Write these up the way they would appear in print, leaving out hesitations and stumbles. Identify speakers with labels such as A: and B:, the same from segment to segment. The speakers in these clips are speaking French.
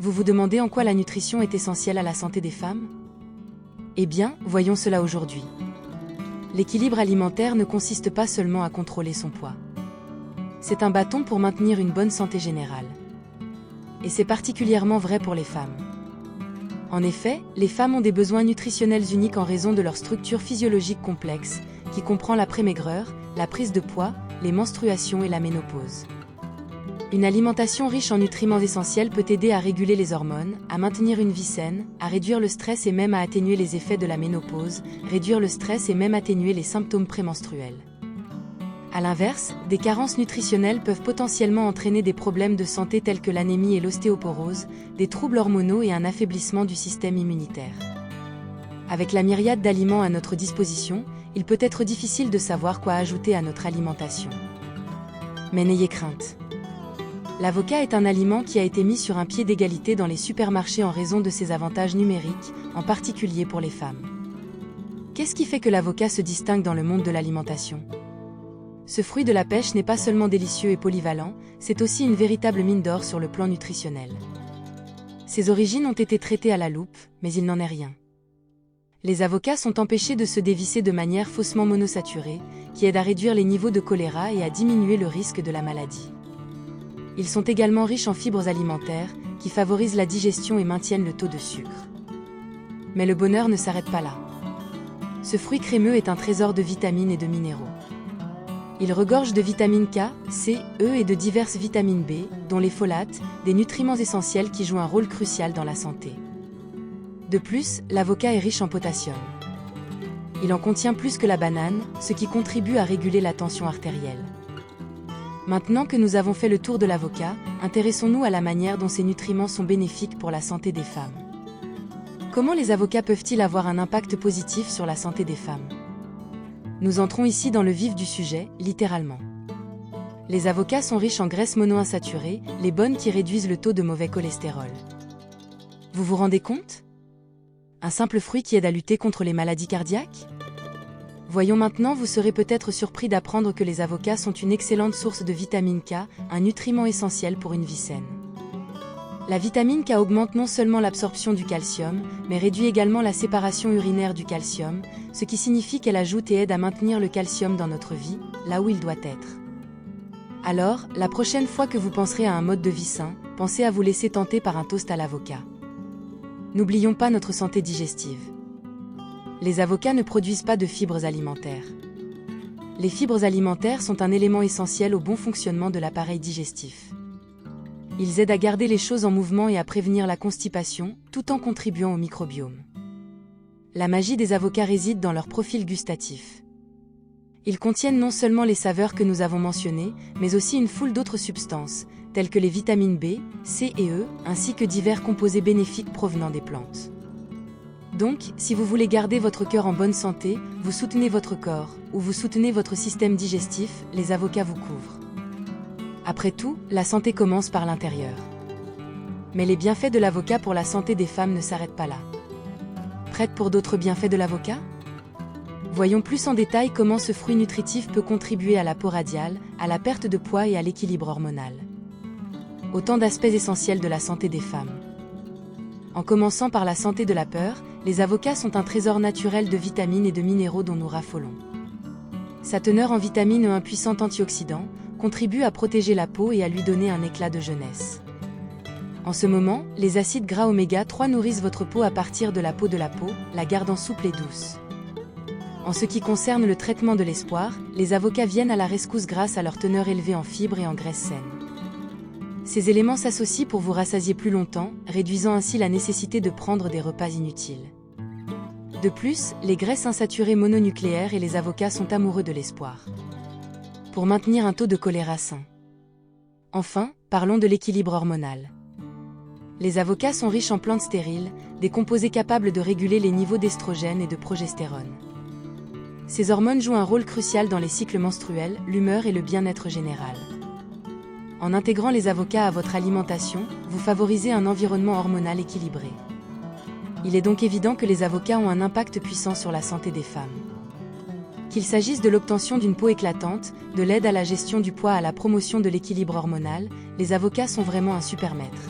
A: Vous vous demandez en quoi la nutrition est essentielle à la santé des femmes? Eh bien, voyons cela aujourd'hui. L'équilibre alimentaire ne consiste pas seulement à contrôler son poids. C'est un bâton pour maintenir une bonne santé générale. Et c'est particulièrement vrai pour les femmes. En effet, les femmes ont des besoins nutritionnels uniques en raison de leur structure physiologique complexe, qui comprend la prémaigreur, la prise de poids, les menstruations et la ménopause. Une alimentation riche en nutriments essentiels peut aider à réguler les hormones, à maintenir une vie saine, à réduire le stress et même à atténuer les effets de la ménopause, réduire le stress et même atténuer les symptômes prémenstruels. A l'inverse, des carences nutritionnelles peuvent potentiellement entraîner des problèmes de santé tels que l'anémie et l'ostéoporose, des troubles hormonaux et un affaiblissement du système immunitaire. Avec la myriade d'aliments à notre disposition, il peut être difficile de savoir quoi ajouter à notre alimentation. Mais n'ayez crainte. L'avocat est un aliment qui a été mis sur un pied d'égalité dans les supermarchés en raison de ses avantages numériques, en particulier pour les femmes. Qu'est-ce qui fait que l'avocat se distingue dans le monde de l'alimentation? Ce fruit de la pêche n'est pas seulement délicieux et polyvalent, c'est aussi une véritable mine d'or sur le plan nutritionnel. Ses origines ont été traitées à la loupe, mais il n'en est rien. Les avocats sont empêchés de se dévisser de manière faussement monosaturée, qui aide à réduire les niveaux de choléra et à diminuer le risque de la maladie. Ils sont également riches en fibres alimentaires, qui favorisent la digestion et maintiennent le taux de sucre. Mais le bonheur ne s'arrête pas là. Ce fruit crémeux est un trésor de vitamines et de minéraux. Il regorge de vitamine K, C, E et de diverses vitamines B, dont les folates, des nutriments essentiels qui jouent un rôle crucial dans la santé. De plus, l'avocat est riche en potassium. Il en contient plus que la banane, ce qui contribue à réguler la tension artérielle. Maintenant que nous avons fait le tour de l'avocat, intéressons-nous à la manière dont ces nutriments sont bénéfiques pour la santé des femmes. Comment les avocats peuvent-ils avoir un impact positif sur la santé des femmes? Nous entrons ici dans le vif du sujet, littéralement. Les avocats sont riches en graisses monoinsaturées, les bonnes qui réduisent le taux de mauvais cholestérol. Vous vous rendez compte? Un simple fruit qui aide à lutter contre les maladies cardiaques? Voyons maintenant, vous serez peut-être surpris d'apprendre que les avocats sont une excellente source de vitamine K, un nutriment essentiel pour une vie saine. La vitamine K augmente non seulement l'absorption du calcium, mais réduit également la séparation urinaire du calcium, ce qui signifie qu'elle ajoute et aide à maintenir le calcium dans notre vie, là où il doit être. Alors, la prochaine fois que vous penserez à un mode de vie sain, pensez à vous laisser tenter par un toast à l'avocat. N'oublions pas notre santé digestive. Les avocats ne produisent pas de fibres alimentaires. Les fibres alimentaires sont un élément essentiel au bon fonctionnement de l'appareil digestif. Ils aident à garder les choses en mouvement et à prévenir la constipation, tout en contribuant au microbiome. La magie des avocats réside dans leur profil gustatif. Ils contiennent non seulement les saveurs que nous avons mentionnées, mais aussi une foule d'autres substances, telles que les vitamines B, C et E, ainsi que divers composés bénéfiques provenant des plantes. Donc, si vous voulez garder votre cœur en bonne santé, vous soutenez votre corps, ou vous soutenez votre système digestif, les avocats vous couvrent. Après tout, la santé commence par l'intérieur. Mais les bienfaits de l'avocat pour la santé des femmes ne s'arrêtent pas là. Prête pour d'autres bienfaits de l'avocat? Voyons plus en détail comment ce fruit nutritif peut contribuer à la peau radiale, à la perte de poids et à l'équilibre hormonal. Autant d'aspects essentiels de la santé des femmes. En commençant par la santé de la peur, les avocats sont un trésor naturel de vitamines et de minéraux dont nous raffolons. Sa teneur en vitamine E, un puissant antioxydant, contribue à protéger la peau et à lui donner un éclat de jeunesse. En ce moment, les acides gras oméga 3 nourrissent votre peau à partir de la peau, la gardant souple et douce. En ce qui concerne le traitement de l'espoir, les avocats viennent à la rescousse grâce à leur teneur élevée en fibres et en graisses saines. Ces éléments s'associent pour vous rassasier plus longtemps, réduisant ainsi la nécessité de prendre des repas inutiles. De plus, les graisses insaturées mononucléaires et les avocats sont amoureux de l'espoir. Pour maintenir un taux de choléra sain. Enfin, parlons de l'équilibre hormonal. Les avocats sont riches en plantes stériles, des composés capables de réguler les niveaux d'estrogène et de progestérone. Ces hormones jouent un rôle crucial dans les cycles menstruels, l'humeur et le bien-être général. En intégrant les avocats à votre alimentation, vous favorisez un environnement hormonal équilibré. Il est donc évident que les avocats ont un impact puissant sur la santé des femmes. Qu'il s'agisse de l'obtention d'une peau éclatante, de l'aide à la gestion du poids à la promotion de l'équilibre hormonal, les avocats sont vraiment un super maître.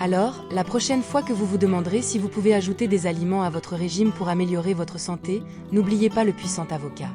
A: Alors, la prochaine fois que vous vous demanderez si vous pouvez ajouter des aliments à votre régime pour améliorer votre santé, n'oubliez pas le puissant avocat.